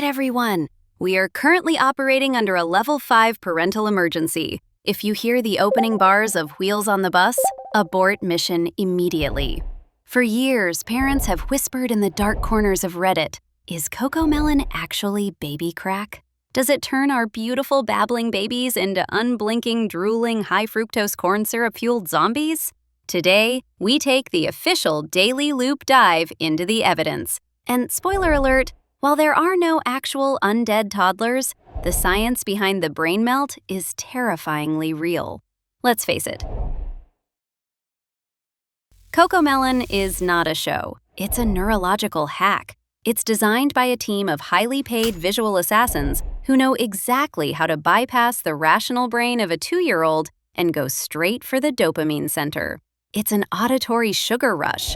Quiet, everyone! We are currently operating under a Level 5 parental emergency. If you hear the opening bars of Wheels on the Bus, abort mission immediately. For years, parents have whispered in the dark corners of Reddit, is CoComelon actually baby crack? Does it turn our beautiful babbling babies into unblinking, drooling, high-fructose corn syrup-fueled zombies? Today, we take the official Dailyloop dive into the evidence. And spoiler alert, while there are no actual undead toddlers, the science behind the brain melt is terrifyingly real. Let's face it. CoComelon is not a show. It's a neurological hack. It's designed by a team of highly paid visual assassins who know exactly how to bypass the rational brain of a 2-year-old and go straight for the dopamine center. It's an auditory sugar rush.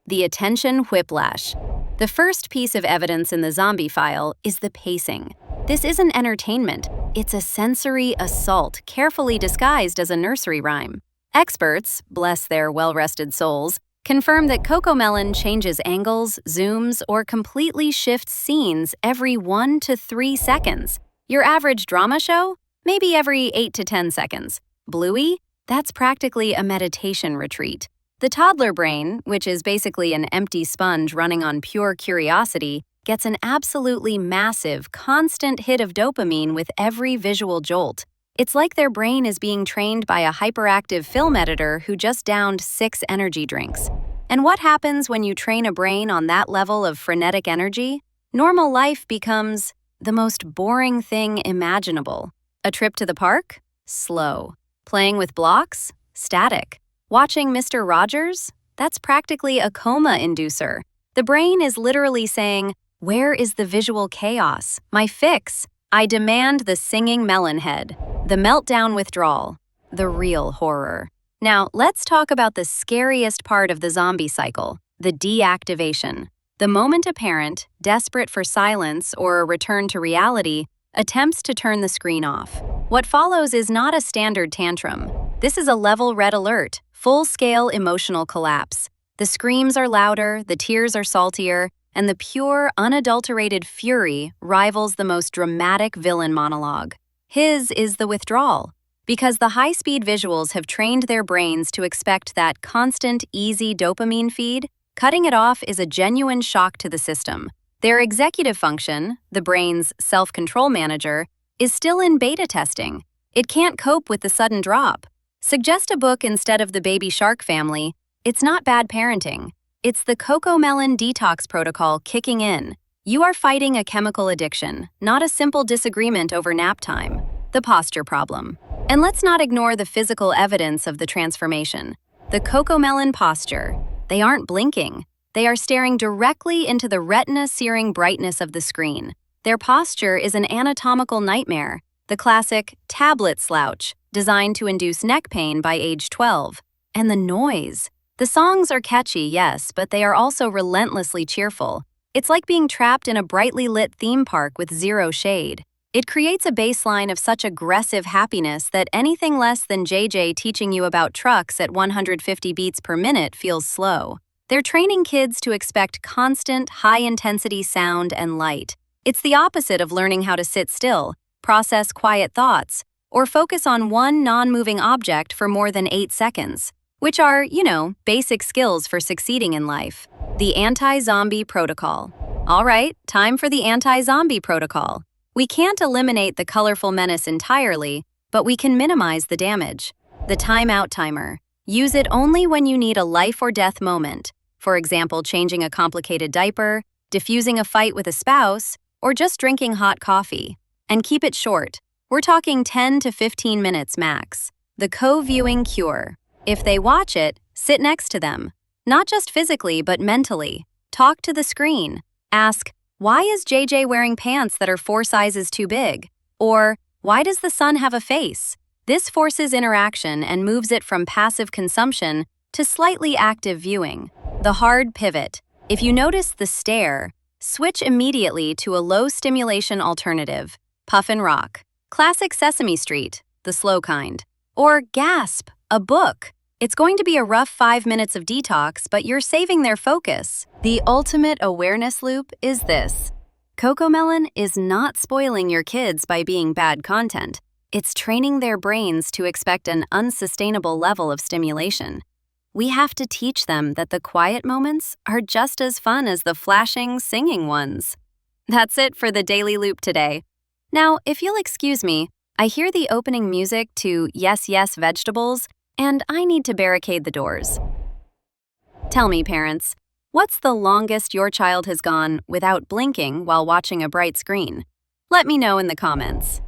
The Attention Whiplash. The first piece of evidence in the zombie file is the pacing. This isn't entertainment. It's a sensory assault carefully disguised as a nursery rhyme. Experts, bless their well-rested souls, confirm that CoComelon changes angles, zooms, or completely shifts scenes every 1 to 3 seconds. Your average drama show? Maybe every 8 to 10 seconds. Bluey? That's practically a meditation retreat. The toddler brain, which is basically an empty sponge running on pure curiosity, gets an absolutely massive, constant hit of dopamine with every visual jolt. It's like their brain is being trained by a hyperactive film editor who just downed 6 energy drinks. And what happens when you train a brain on that level of frenetic energy? Normal life becomes the most boring thing imaginable. A trip to the park? Slow. Playing with blocks? Static. Watching Mr. Rogers? That's practically a coma inducer. The brain is literally saying, "Where is the visual chaos? My fix? I demand the singing melon head." The meltdown withdrawal. The real horror. Now, let's talk about the scariest part of the zombie cycle, the deactivation. The moment a parent, desperate for silence or a return to reality, attempts to turn the screen off. What follows is not a standard tantrum. This is a level red alert, full-scale emotional collapse. The screams are louder, the tears are saltier, and the pure, unadulterated fury rivals the most dramatic villain monologue. His is the withdrawal, because the high-speed visuals have trained their brains to expect that constant, easy dopamine feed. Cutting it off is a genuine shock to the system. Their executive function, the brain's self-control manager, is still in beta testing. It can't cope with the sudden drop. Suggest a book instead of the Baby Shark family. It's not bad parenting. It's the CoComelon detox protocol kicking in. You are fighting a chemical addiction, not a simple disagreement over nap time. The posture problem. And let's not ignore the physical evidence of the transformation. The CoComelon posture. They aren't blinking. They are staring directly into the retina-searing brightness of the screen. Their posture is an anatomical nightmare, the classic tablet slouch, designed to induce neck pain by age 12. And the noise. The songs are catchy, yes, but they are also relentlessly cheerful. It's like being trapped in a brightly lit theme park with zero shade. It creates a baseline of such aggressive happiness that anything less than JJ teaching you about trucks at 150 beats per minute feels slow. They're training kids to expect constant, high-intensity sound and light. It's the opposite of learning how to sit still, process quiet thoughts, or focus on one non-moving object for more than 8 seconds, which are, basic skills for succeeding in life. The Anti-Zombie Protocol. All right, time for the Anti-Zombie Protocol. We can't eliminate the colorful menace entirely, but we can minimize the damage. The timeout timer. Use it only when you need a life or death moment. For example, changing a complicated diaper, diffusing a fight with a spouse, or just drinking hot coffee. And keep it short. We're talking 10 to 15 minutes max. The co-viewing cure. If they watch it, sit next to them. Not just physically, but mentally. Talk to the screen. Ask, why is JJ wearing pants that are 4 sizes too big? Or, why does the sun have a face? This forces interaction and moves it from passive consumption to slightly active viewing. The hard pivot. If you notice the stare, switch immediately to a low-stimulation alternative. Puff and rock. Classic Sesame Street, the slow kind. Or gasp, a book. It's going to be a rough 5 minutes of detox, but you're saving their focus. The ultimate awareness loop is this. CoComelon is not spoiling your kids by being bad content. It's training their brains to expect an unsustainable level of stimulation. We have to teach them that the quiet moments are just as fun as the flashing, singing ones. That's it for the Dailyloop today. Now, if you'll excuse me, I hear the opening music to Yes, Yes, Vegetables, and I need to barricade the doors. Tell me, parents, what's the longest your child has gone without blinking while watching a bright screen? Let me know in the comments.